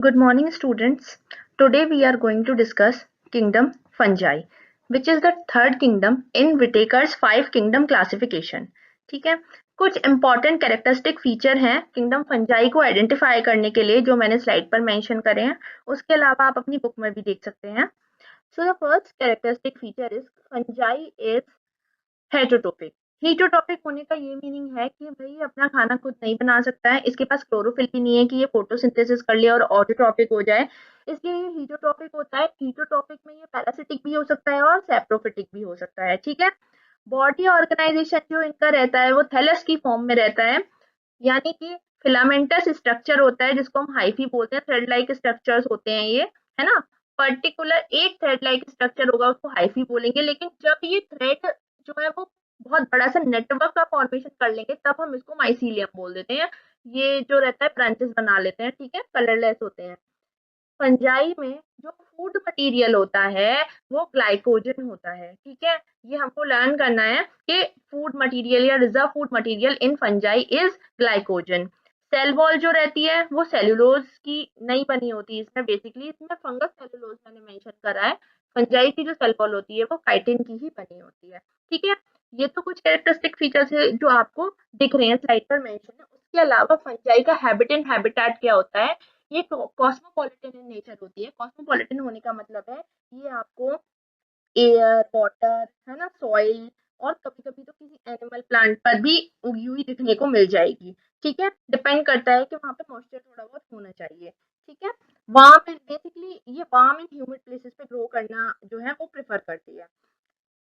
Good morning, students. Today we are going to discuss kingdom fungi, which is the third kingdom in Whitaker's five kingdom classification. ठीक है, कुछ important characteristic feature हैं kingdom fungi को identify करने के लिए जो मैंने slide पर mention करे हैं. उसके अलावा आप अपनी book में भी देख सकते हैं. So the first characteristic feature is fungi is हेटरोटॉपिक. हेटरोटॉपिक होने का ये मीनिंग है कि भाई अपना खाना खुद नहीं बना सकता है, इसके पास क्लोरोफिल भी नहीं है कि ये फोटोसिंथेसिस कर ले और ऑटोट्रॉपिक हो जाए, इसलिए ये हीटोट्रॉपिक होता है. हीटोट्रॉपिक में ये पैरासिटिक भी हो सकता है और सैप्रोफिटिक भी हो सकता है. ठीक है, बॉडी ऑर्गेनाइजेशन जो इनका रहता है वो थैलस की फॉर्म में रहता है, यानी कि फिलामेंटस स्ट्रक्चर होता है जिसको हम हाइफी बोलते हैं. थ्रेड लाइक स्ट्रक्चर्स होते हैं ये, है ना. पर्टिकुलर एक थ्रेड लाइक स्ट्रक्चर होगा उसको हाइफी बोलेंगे, लेकिन जब ये थ्रेड जो है वो बहुत बड़ा सा नेटवर्क का फॉर्मेशन कर लेंगे तब हम इसको माइसीलियम बोल देते हैं. ये जो रहता है ब्रांचेस बना लेते हैं. ठीक है, कलरलेस होते हैं. फंजाई में जो फूड मटेरियल होता है वो ग्लाइकोजन होता है. ठीक है, ये हमको लर्न करना है कि फूड मटेरियल या reserve food material in fungi is glycogen. Cell wall जो रहती है वो सेलुलोज की नहीं बनी होती इसमें. बेसिकली इसमें फंगस सेलुलोज मैंने मेंशन करा है. फंजाई की जो सेल वॉल होती है वो काइटिन की ही बनी होती है. ठीक है, ये तो कुछ कैरेक्टरिस्टिक फीचर्स है जो आपको दिख रहे हैं स्लाइड पर मेंशन है. उसके अलावा फंजाई का हैबिट एंड हैबिटेट क्या होता है? ये कॉस्मोपॉलिटन इन नेचर होती है. कॉस्मोपॉलिटन होने का मतलब है ये आपको एयर, वाटर, है ना, सॉइल और कभी-कभी तो किसी एनिमल प्लांट पर भी उगी हुई दिखने को मिल जाएगी. ठीक है, डिपेंड करता है कि वहाँ पे मॉइस्चर थोड़ा बहुत होना चाहिए. ठीक है, वार्म एंड बेसिकली ये वार्म एंड ह्यूमिड प्लेसेस पे ग्रो करना जो है वो प्रेफर करती है.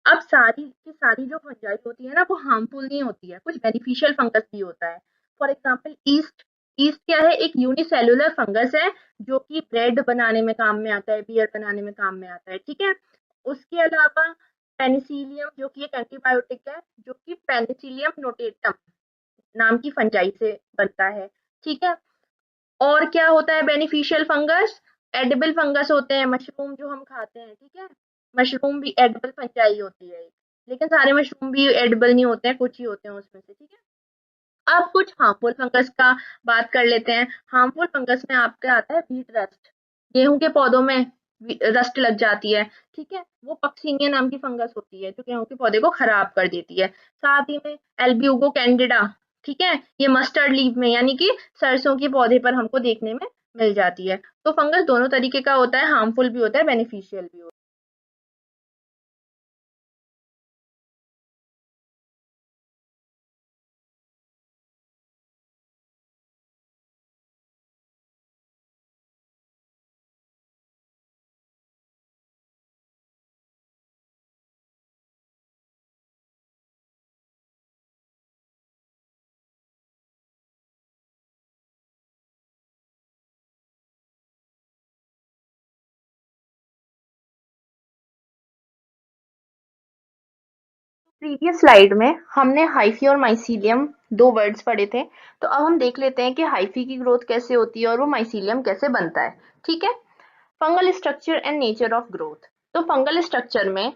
अब सारी की सारी जो फंजाई होती है ना वो हार्मफुल नहीं होती है, कुछ बेनिफिशियल फंगस भी होता है. For example east. ईस्ट क्या है? एक यूनिसेलुलर फंगस है जो कि ब्रेड बनाने में काम में आता है, बियर बनाने में काम में आता है. ठीक है, उसके अलावा पेनिसिलियम जो कि एक एंटीबायोटिक है जो कि पेनिसिलियम नोटेटम नाम की फंजाई से बनता है. ठीक है, और क्या होता है बेनिफिशियल फंगस? एडिबल फंगस होते हैं, मशरूम जो हम खाते हैं. ठीक है, मशरूम भी एडिबल फंजाई होती है, लेकिन सारे मशरूम भी एडिबल नहीं होते हैं, कुछ ही होते हैं उसमें से. ठीक है, अब कुछ हार्मफुल फंगस का बात कर लेते हैं. हार्मफुल फंगस में आपके आता है व्हीट रस्ट. गेहूं के पौधों में रस्ट लग जाती है. ठीक है, वो पक्सीनिया नाम की फंगस होती है जो गेहूं के पौधे को खराब कर देती है. साथ ही में एल्ब्यूगो कैंडिडा. ठीक है, ये मस्टर्ड लीफ में यानी कि सरसों के पौधे पर हमको देखने में मिल जाती है. तो फंगस दोनों तरीके का होता है, हार्मफुल भी होता है, बेनिफिशियल भी होता है. प्रीवियस स्लाइड में हमने हाइफी और माइसीलियम दो वर्ड्स पढ़े थे, तो अब हम देख लेते हैं कि हाइफी की ग्रोथ कैसे होती है और वो माइसीलियम कैसे बनता है. ठीक है, fungal structure and nature of growth. तो फंगल स्ट्रक्चर में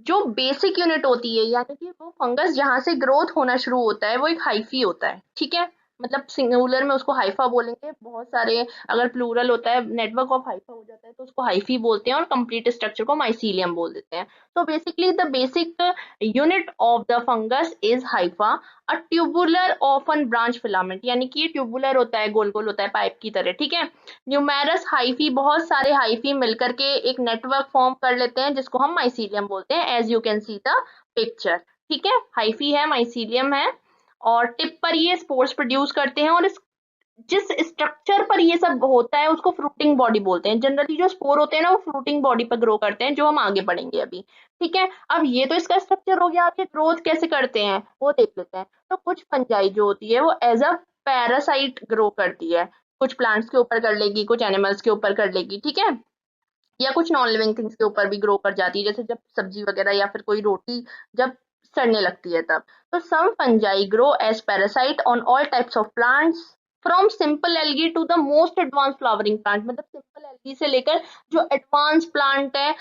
जो बेसिक यूनिट होती है यानी कि वो फंगस जहां से ग्रोथ होना शुरू होता है वो एक हाइफी होता है. ठीक है, मतलब सिंगुलर में उसको हाइफा बोलेंगे, बहुत सारे अगर प्लूरल होता है नेटवर्क ऑफ हाइफा हो जाता है तो उसको हाइफी बोलते हैं और कंप्लीट स्ट्रक्चर को माइसीलियम बोल देते हैं. तो basically the basic unit of the fungus is Haifa. A tubular often branch filament, यानी कि ये ट्यूबुलर होता है, गोल गोल होता है पाइप की तरह. ठीक है, न्यूमेरस हाइफी, बहुत सारे हाइफी मिलकर के एक नेटवर्क फॉर्म कर लेते हैं जिसको हम माइसीलियम बोलते हैं. As you can see the picture. ठीक है, हाइफी है, माइसीलियम है, और टिप पर ये स्पोर्स प्रोड्यूस करते हैं. और इस जिस स्ट्रक्चर पर ये सब होता है उसको फ्रूटिंग बॉडी बोलते हैं. जनरली जो स्पोर होते हैं ना वो फ्रूटिंग बॉडी पर ग्रो करते हैं, जो हम आगे पढ़ेंगे अभी. ठीक है, अब ये तो इसका स्ट्रक्चर हो गया. आपके ग्रोथ कैसे करते हैं वो देख लेते हैं. तो कुछ फंजाई जो होती है वो एज अ पैरासाइट ग्रो करती है. कुछ प्लांट्स के ऊपर कर लेगी, कुछ एनिमल्स के ऊपर कर लेगी. ठीक है, या कुछ नॉन लिविंग थिंग्स के ऊपर भी ग्रो कर जाती है, जैसे जब सब्जी वगैरह या फिर कोई रोटी जब सड़ने लगती है तब. तो some fungi grow as parasite on all types of plants from simple algae to the most advance flowering plant. मतलब सिंपल एल्गी से लेकर जो एडवांस प्लांट है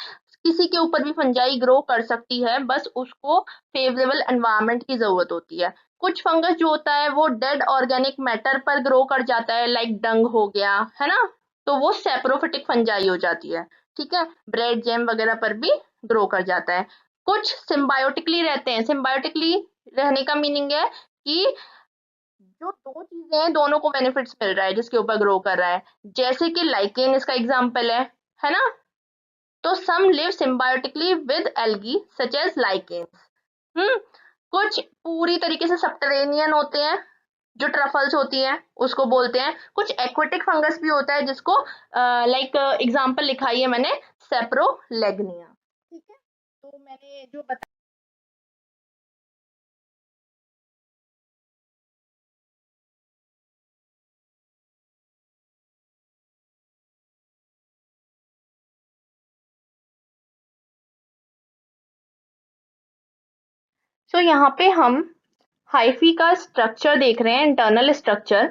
किसी के ऊपर भी फंजाई ग्रो कर सकती है, बस उसको फेवरेबल एनवायरनमेंट की जरूरत होती है. कुछ फंगस जो होता है वो डेड ऑर्गेनिक मैटर पर ग्रो कर जाता है, लाइक डंग हो गया, है ना. तो वो सैप्रोफिटिक फंजाई हो जाती है। ठीक है, ब्रेड जैम वगैरह पर भी ग्रो कर जाता है। कुछ सिम्बायोटिकली रहते हैं। सिम्बायोटिकली रहने का मीनिंग है कि जो दो चीजें हैं दोनों को बेनिफिट्स मिल रहा है जिसके ऊपर ग्रो कर रहा है, जैसे कि लाइकेन इसका एग्जांपल है ना। तो some live symbiotically with algae such as lichens. Hmm कुछ पूरी तरीके से सबटरेनियन होते हैं, जो ट्रफल्स होती हैं उसको बोलते हैं। कुछ एक्वेटिक फंगस भी होता है जिसको लाइक एग्जांपल लिखाई है मैंने, सेप्रोलेग्निया। ठीक है, तो मैंने जो सो यहाँ पे हम हाइफी का स्ट्रक्चर देख रहे हैं, internal structure.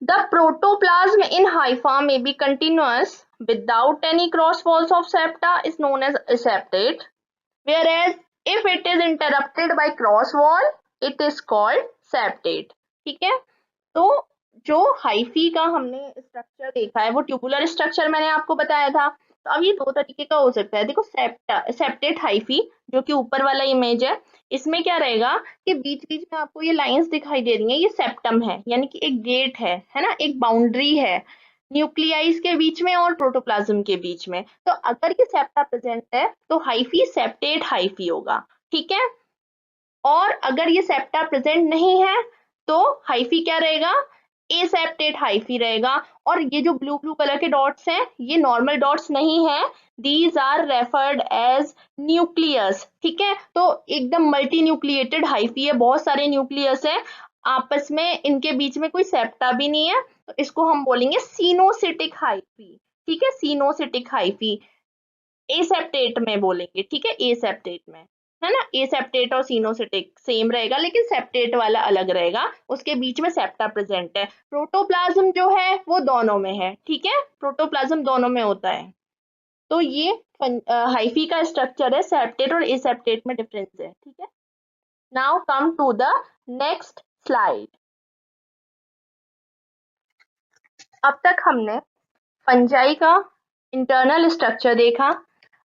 The protoplasm in Haifa may be continuous without any cross walls of septa is known as aseptate, whereas if it is interrupted by cross wall it is called septate। ठीक है, तो जो hyphae का हमने structure देखा है वो tubular structure मैंने आपको बताया था। तो अब ये दो तरीके का हो सकता है। देखो सेप्टेट हाइफी जो कि ऊपर वाला इमेज है, इसमें क्या रहेगा कि बीच बीच में आपको ये लाइंस दिखाई दे रही हैं, ये सेप्टम है, यानी कि एक गेट है ना, एक बाउंड्री है न्यूक्लियाइज के बीच में और प्रोटोप्लाज्म के बीच में। तो अगर ये सेप्टा प्रेजेंट है तो हाइफी सेप्टेट हाइफी होगा। ठीक है, और अगर ये सेप्टा प्रेजेंट नहीं है तो हाइफी क्या रहेगा, एसेप्टेट हाइफी रहेगा। और ये जो ब्लू ब्लू कलर के डॉट्स हैं ये नॉर्मल डॉट्स नहीं है, these are referred as nucleus. ठीक है, तो एकदम मल्टी न्यूक्लिएटेड हाइफी है, बहुत सारे न्यूक्लियस है आपस में, इनके बीच में कोई सेप्टा भी नहीं है, तो इसको हम बोलेंगे सीनोसिटिक हाइफी। ठीक है, सीनोसिटिक हाइफी एसेप्टेट में बोलेंगे। ठीक है, एसेप्टेट में, है ना। एसेप्टेट और सीनोसिटिक सेम रहेगा लेकिन सेप्टेट वाला अलग रहेगा, उसके बीच में सेप्टा प्रेजेंट है। प्रोटोप्लाज्म जो है वो दोनों में है। ठीक है, प्रोटोप्लाज्म दोनों में होता है। तो ये हाइफी का स्ट्रक्चर है, सेप्टेट और एसेप्टेट में डिफरेंस है। ठीक है, now come to the next slide. अब तक हमने फंजाई का इंटरनल स्ट्रक्चर देखा।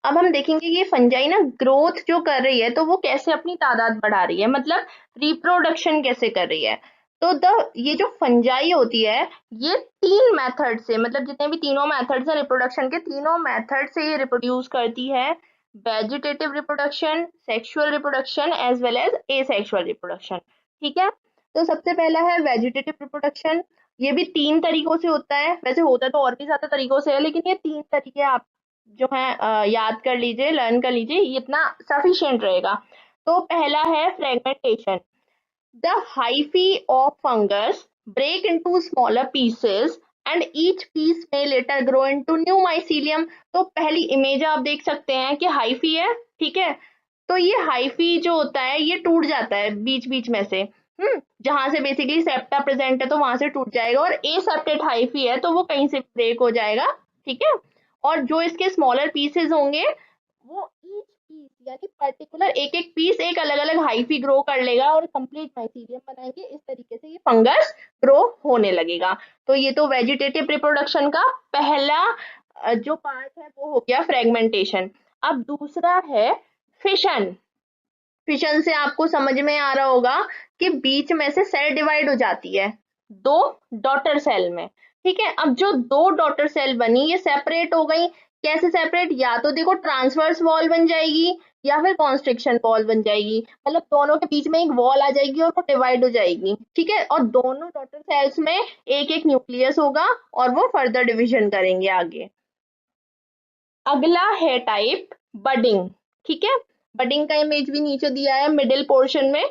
अब हम देखेंगे कि ये फंजाई ना ग्रोथ जो कर रही है तो वो कैसे अपनी तादाद बढ़ा रही है, मतलब रिप्रोडक्शन कैसे कर रही है। तो ये जो फंजाई होती है ये तीन मेथड से, मतलब जितने भी तीनों मेथड्स हैं रिप्रोडक्शन के, तीनों मेथड से ये रिप्रोड्यूस करती है। Vegetative reproduction, sexual reproduction as well as asexual reproduction. ठीक है, तो सबसे पहला है वेजिटेटिव रिप्रोडक्शन। ये भी तीन तरीकों से होता है, वैसे होता तो और भी ज्यादा तरीकों से है लेकिन ये तीन तरीके आप जो है याद कर लीजिए, लर्न कर लीजिए, ये इतना सफिशिएंट रहेगा। तो पहला है fragmentation. The hyphae of fungus break into smaller pieces and each piece may later grow into new mycelium। तो पहली इमेज आप देख सकते हैं कि हाइफी है। ठीक है, तो ये हाइफी जो होता है ये टूट जाता है बीच बीच में से, जहां से बेसिकली सेप्टा प्रेजेंट है तो वहां से टूट जाएगा, और ए सेप्टेट हाइफी है तो वो कहीं से ब्रेक हो जाएगा। ठीक है, और जो इसके स्मॉलर पीसेस होंगे वो ईच पीस यानी पर्टिकुलर एक एक पीस एक अलग अलग हाइफी ग्रो कर लेगा और कंप्लीट माइसीलियम बनाएंगे। इस तरीके से ये फंगस ग्रो होने लगेगा। तो ये तो वेजिटेटिव रिप्रोडक्शन का पहला जो पार्ट है वो हो गया फ्रेगमेंटेशन। अब दूसरा है फिशन। फिशन से आपको समझ में आ रहा होगा कि बीच में से सेल डिवाइड हो जाती है दो डॉटर सेल में। ठीक है, अब जो दो डॉटर सेल बनी ये सेपरेट हो गई। कैसे सेपरेट, या तो देखो ट्रांसवर्स वॉल बन जाएगी या फिर कॉन्स्ट्रिक्शन वॉल बन जाएगी, मतलब दोनों के बीच में एक वॉल आ जाएगी और वो डिवाइड हो जाएगी। ठीक है, और दोनों डॉटर सेल्स में एक एक न्यूक्लियस होगा और वो फर्दर डिविजन करेंगे आगे। अगला है टाइप बडिंग। ठीक है, बडिंग का इमेज भी नीचे दिया है मिडिल पोर्शन में।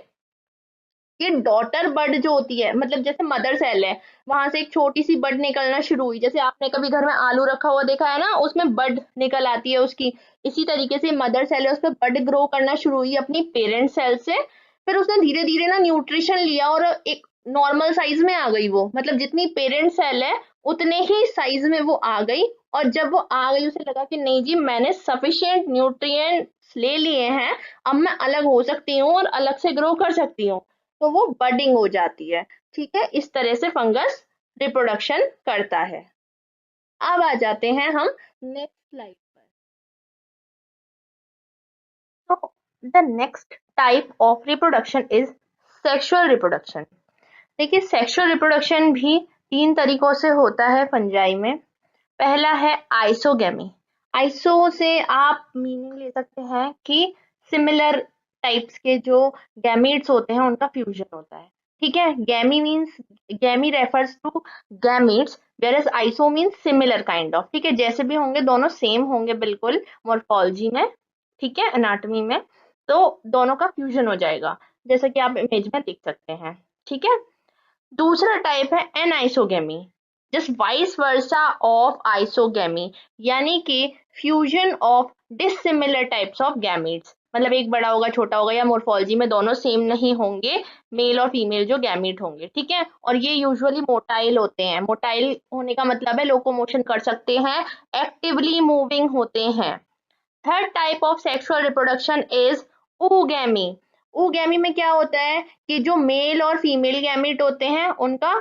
ये डॉटर बड जो होती है, मतलब जैसे मदर सेल है वहां से एक छोटी सी बड निकलना शुरू हुई, जैसे आपने कभी घर में आलू रखा हुआ देखा है ना, उसमें बड निकल आती है उसकी। इसी तरीके से मदर सेल है उसमें बड ग्रो करना शुरू हुई अपनी पेरेंट सेल से। फिर उसने धीरे धीरे ना न्यूट्रिशन लिया और एक नॉर्मल साइज में आ गई वो, मतलब जितनी पेरेंट सेल है उतने ही साइज में वो आ गई। और जब वो आ गई उसे लगा कि नहीं जी मैंने सफिशिएंट न्यूट्रिएंट्स ले लिए हैं, अब मैं अलग हो सकती हूँ और अलग से ग्रो कर सकती हूँ, तो वो बडिंग हो जाती है। ठीक है, इस तरह से फंगस रिप्रोडक्शन करता है। अब आ जाते हैं हम नेक्स्ट स्लाइड पर। तो the next type of reproduction is sexual reproduction. देखिए सेक्सुअल रिप्रोडक्शन भी तीन तरीकों से होता है फंजाई में। पहला है आइसोगेमी। आइसो से आप मीनिंग ले सकते हैं कि सिमिलर टाइप्स के जो गैमीट्स होते हैं उनका फ्यूजन होता है। ठीक है, gamy means, gamy refers to gametes, whereas iso means similar kind of. ठीक है, जैसे भी होंगे दोनों सेम होंगे बिल्कुल मॉर्फोलॉजी में, ठीक है, एनाटॉमी में, तो दोनों का फ्यूजन हो जाएगा जैसा कि आप इमेज में देख सकते हैं। ठीक है, दूसरा टाइप है anisogamy, just vice versa of isogamy, यानी कि fusion of dissimilar types of gametes. मतलब एक बड़ा होगा छोटा होगा, या मोर्फोलॉजी में दोनों सेम नहीं होंगे, मेल और फीमेल जो गैमीट होंगे। ठीक है, और ये यूजुअली मोटाइल होते हैं। मोटाइल होने का मतलब है लोकोमोशन कर सकते हैं, एक्टिवली मूविंग होते हैं। Third type of sexual reproduction is oogammy। oogammy में क्या होता है कि जो मेल और फीमेल गैमेट होते हैं उनका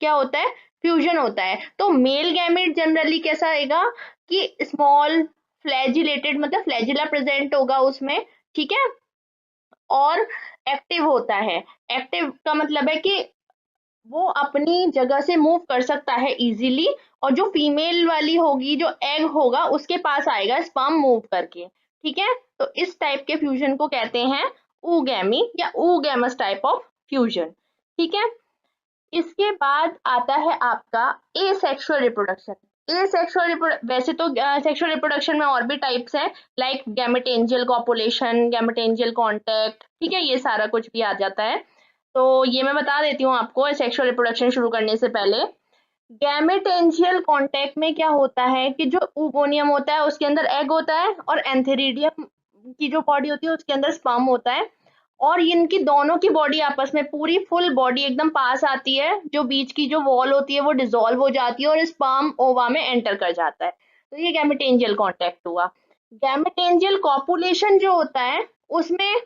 क्या होता है, फ्यूजन होता है। तो मेल गैमेट जनरली कैसा आएगा कि स्मॉल फ्लैजिलेटेड, मतलब फ्लैजिला प्रेजेंट होगा उसमें। ठीक है, और एक्टिव होता है। एक्टिव का मतलब है कि वो अपनी जगह से मूव कर सकता है इजीली, और जो फीमेल वाली होगी, जो एग होगा उसके पास आएगा स्पर्म मूव करके। ठीक है, तो इस टाइप के फ्यूजन को कहते हैं oogammy या oogamous टाइप ऑफ फ्यूजन। ठीक है, इसके बाद आता है आपका एसेक्सुअल रिप्रोडक्शन। एसेक्सुअल, वैसे तो सेक्सुअल रिप्रोडक्शन में और भी टाइप्स हैं, लाइक गैमेटेंजियल कॉपुलेशन, गैमेटेंजियल कॉन्टैक्ट। ठीक है, ये सारा कुछ भी आ जाता है। तो ये मैं बता देती हूँ आपको सेक्सुअल रिप्रोडक्शन शुरू करने से पहले। गैमेटेंजियल कॉन्टैक्ट में क्या होता है कि जो oogoनियम होता है उसके अंदर एग होता है, और एंथेरिडियम की जो बॉडी होती है उसके अंदर स्पर्म होता है, और इनकी दोनों की बॉडी आपस में पूरी फुल बॉडी एकदम पास आती है, जो बीच की जो वॉल होती है वो डिसॉल्व हो जाती है और स्पर्म ओवा में एंटर कर जाता है। तो ये गैमेटेंजियल कॉन्टैक्ट हुआ। गैमेटेंजियल कॉपुलेशन जो होता है उसमें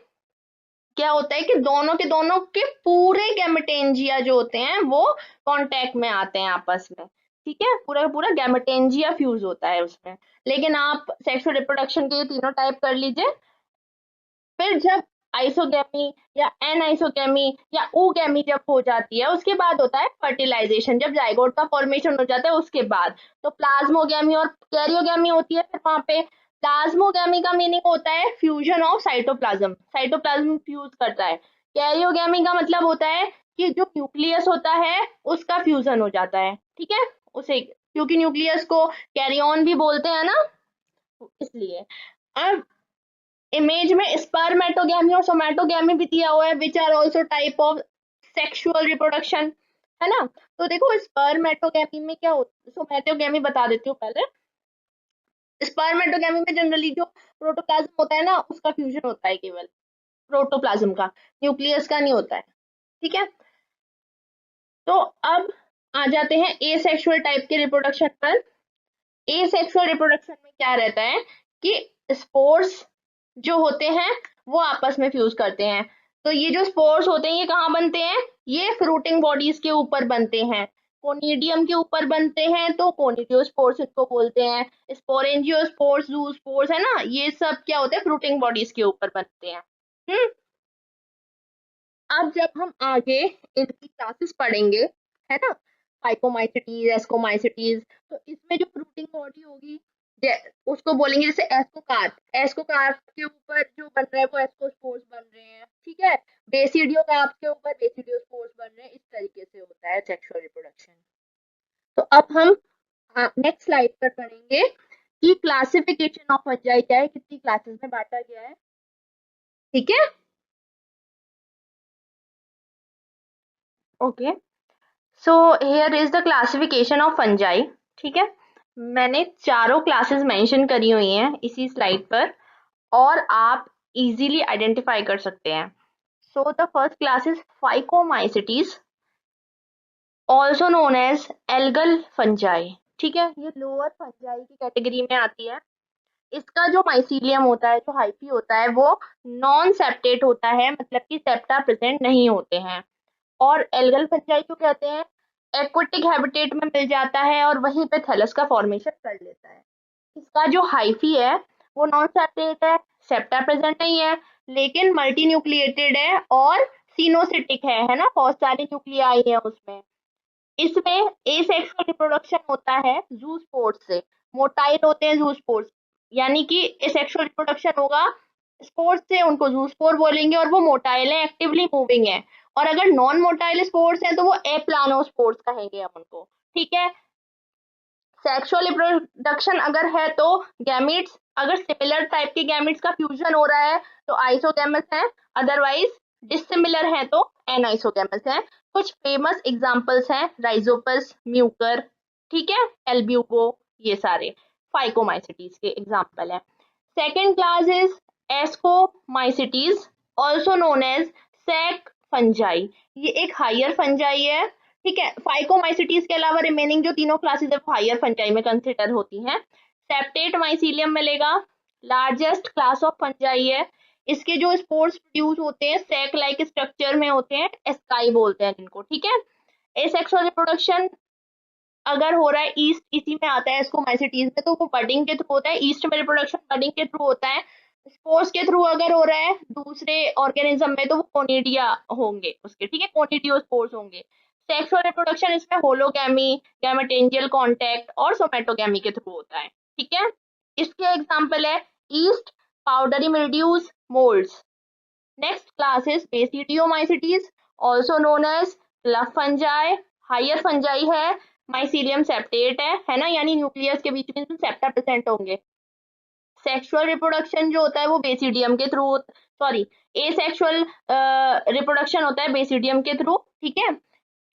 क्या होता है कि दोनों के पूरे गैमेटेंजिया जो होते हैं वो कांटेक्ट में आते हैं आपस में। ठीक है, पूरा का पूरा गैमेटेंजिया फ्यूज होता है उसमें। लेकिन आप सेक्सुअल रिप्रोडक्शन के ये तीनों टाइप कर लीजिए। फिर जब आइसोगेमी या एनाइसोगेमी या oogammy जब हो जाती है, उसके बाद होता है फर्टिलाइजेशन, जब जाइगोट का फॉर्मेशन हो जाता है उसके बाद। तो प्लाज्मोगेमी और कैरियोगेमी होती है। फिर वहां पे प्लाज्मोगेमी का मीनिंग होता है fusion of cytoplasm, cytoplasm fuse करता है। कैरियोगेमी का मतलब होता है कि जो न्यूक्लियस होता है उसका फ्यूजन हो जाता है। ठीक है, उसे, क्योंकि न्यूक्लियस को कैरी ऑन भी बोलते हैं ना, इसलिए। अब इमेज में स्पर्मेटोगेमी और सोमेटोगेमी भी दिया हुआ है, which are also type of sexual reproduction, है ना। तो देखो स्पर्मेटोगेमी में क्या होता है, सोमेटोगेमी बता देती हूँ पहले। स्पर्मेटोगेमी में जनरली जो प्रोटोप्लाज्म होता है ना उसका फ्यूजन होता है, केवल प्रोटोप्लाज्म का, न्यूक्लियस का नहीं होता है। ठीक है, तो अब आ जाते हैं एसेक्सुअल टाइप के रिप्रोडक्शन पर। एसेक्सुअल रिप्रोडक्शन में क्या रहता है कि स्पोर्स जो होते हैं वो आपस में फ्यूज करते हैं। तो ये जो स्पोर्स होते हैं ये कहाँ बनते हैं, ये फ्रूटिंग बॉडीज के ऊपर बनते हैं, कोनिडियम के ऊपर बनते हैं, तो कोनिडियोस्पोर्स इनको बोलते हैं। स्पोरेंजियोस्पोर्स, जूस्पोर्स, है ना, ये सब क्या होते हैं, फ्रूटिंग बॉडीज के ऊपर बनते हैं। हम्म, अब जब हम आगे इनकी क्लासेस पढ़ेंगे, है ना, हाइपोमाइसिटीज, एस्कोमाइसिटीज, तो इसमें जो फ्रूटिंग बॉडी होगी उसको बोलेंगे जैसे एस्कोकार्प। एस्कोकार्प के ऊपर जो बन रहा है वो एस्कोस्पोर्स बन रहे हैं। ठीक है, बेसिडियोकार्प के ऊपर बेसिडियोस्पोर्स बन रहे हैं। इस तरीके से होता है सेक्सुअल रिप्रोडक्शन। तो अब हम नेक्स्ट स्लाइड पर पढ़ेंगे कि क्लासिफिकेशन ऑफ फंजाई क्या है, कितनी क्लासेस में बांटा गया है। ठीक है, okay. So here is the classification of fungi. ठीक है, मैंने चारों क्लासेस मेंशन करी हुई हैं इसी स्लाइड पर, और आप इजीली आइडेंटिफाई कर सकते हैं। So the first class is phycomycetes, also known as algal fungi. ठीक है, ये लोअर फंजाई की कैटेगरी में आती है। इसका जो माइसीलियम होता है, जो हाइफी होता है, वो नॉन सेप्टेट होता है, मतलब कि सेप्टा प्रेजेंट नहीं होते हैं। और एल्गल फंजाई क्यों कहते हैं, एक्वेटिक हैबिटेट में मिल जाता है और वहीं पे थैलस का फॉर्मेशन कर लेता है। इसका जो हाइफी है वो नॉन सेपरेट है, सेप्टा प्रेजेंट नहीं है, लेकिन मल्टी न्यूक्लिएटेड है और सिनोसिटिक है ना, बहुत सारे न्यूक्लियाई है उसमें। इसमें एसेक्सुअल रिप्रोडक्शन होता है जूस्पोर्स से, मोटाइल होते हैं जूस्पोर्स, यानी कि एसेक्सुअल रिप्रोडक्शन होगा स्पोर्स से, उनको जूस्पोर बोलेंगे और वो मोटाइल है, एक्टिवली मूविंग है। और अगर नॉन मोटाइल स्पोर्स हैं तो वो एप्लानोस्पोर्स कहेंगे हम उनको, ठीक है। सेक्सुअल रिप्रोडक्शन अगर है तो गैमीट्स, अगर सिमिलर टाइप के गैमीट्स का फ्यूजन हो रहा है तो आइसोगैमस है, अदरवाइज डिसिमिलर है तो एनाइसोगैमस है। कुछ फेमस एग्जांपल्स हैं राइजोपस, म्यूकर, ठीक है, एल्ब्यूको, ये सारे फाइकोमाइसिटीज के एग्जांपल हैं। Second class is ascomycetes, also known as sac fungi. ये एक हायर फंजाई है, ठीक है। फाइकोमाइसिटीज के अलावा रिमेनिंग जो तीनों क्लासेस है वो हायर फंजाई में कंसिडर होती हैं। सेप्टेट माइसीलियम मिलेगा, लार्जेस्ट क्लास ऑफ फंजाई है। इसके जो स्पोर्स प्रोड्यूस होते हैं सैक लाइक स्ट्रक्चर में होते हैं, एस्काई बोलते हैं जिनको, ठीक है। एसेक्सुअल रिप्रोडक्शन अगर हो रहा है ईस्ट, इसी में आता है इसको माइसिटीज में, तो वो बडिंग के थ्रू होता है, ईस्ट में रिप्रोडक्शन बडिंग के थ्रू होता है। स्पोर्स के थ्रू अगर हो रहा है दूसरे ऑर्गेनिज्म में तो वो कोनिडिया होंगे उसके, ठीक है, कोनिडियो स्पोर्स होंगे। सेक्सुअल रिप्रोडक्शन इसमें होलोगैमी, गैमेटेंजियल कांटेक्ट और सोमेटोगैमी के थ्रू होता है, ठीक है। इसके एग्जांपल है yeast, powdery mildews, moulds. Next class is basidiomycetes, also known as club fungi, higher fungi है, माइसीलियम सेप्टेट है ना, यानी न्यूक्लियस के बीच में सेप्टा प्रेजेंट होंगे। सेक्सुअल रिप्रोडक्शन जो होता है वो बेसिडियम के थ्रू, सॉरी, एसेक्सुअल रिप्रोडक्शन होता है बेसिडियम के थ्रू, ठीक है।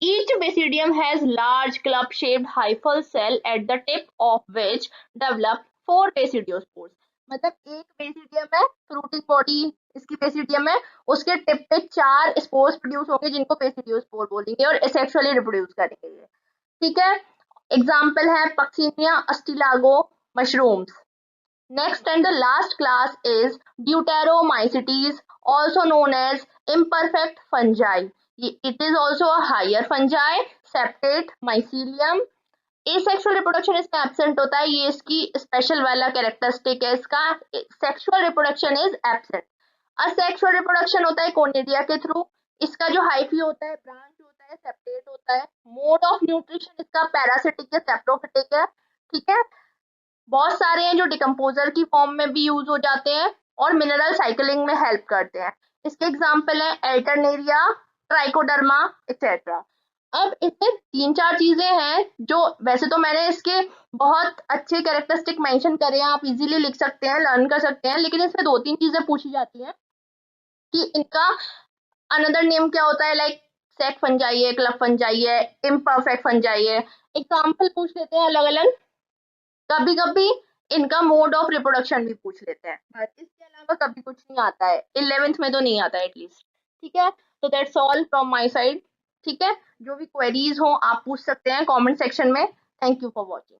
Each basidium has large club-shaped hyphal cell at the tip of which develop 4 basidiospores। मतलब एक बेसिडियम है, फ्रूटिंग बॉडी इसकी बेसिडियम है, उसके टिप पे 4 स्पोर्स प्रोड्यूस होंगे जिनको बेसिडियोस्पोर बोलेंगे और एसेक्सुअली रिप्रोड्यूस करेंगे ये, ठीक है। एग्जाम्पल है Puccinia Ustilago mushrooms. Next and the last class is Deuteromycetes, also known as imperfect fungi. It is also a higher fungi, septate, mycelium. Asexual reproduction इसमें absent होता है, ये इसकी special वाला characteristic है इसका, sexual reproduction is absent. Asexual reproduction होता है कोनिडिया के थ्रू, इसका जो हाइफी होता है, ब्रांच होता है, सेप्टेट होता है। मोड ऑफ न्यूट्रिशन इसका पैरासिटिक या सेप्रोफिटिक है, ठीक है। बहुत सारे हैं जो डिकम्पोजर की फॉर्म में भी यूज हो जाते हैं और मिनरल साइकिलिंग में हेल्प करते हैं। इसके एग्जांपल है एल्टरनेरिया, ट्राइकोडर्मा एक्सेट्रा। अब इसमें 3-4 चीजें हैं जो, वैसे तो मैंने इसके बहुत अच्छे कैरेक्टरिस्टिक मेंशन करे हैं, आप इजीली लिख सकते हैं, लर्न कर सकते हैं, लेकिन इसमें 2-3 चीजें पूछी जाती हैं कि इनका अनदर नेम क्या होता है, लाइक सेक फंजाई है, क्लब फंजाई है, इम्परफेक्ट फंजाई है। एग्जाम्पल पूछ लेते हैं अलग अलग, कभी कभी इनका मोड ऑफ रिप्रोडक्शन भी पूछ लेते हैं, बस इसके अलावा कभी कुछ नहीं आता है, 11th में तो नहीं आता है एटलीस्ट, ठीक है। तो that's all from my side, ठीक है। जो भी क्वेरीज हो आप पूछ सकते हैं कमेंट सेक्शन में। Thank you for watching.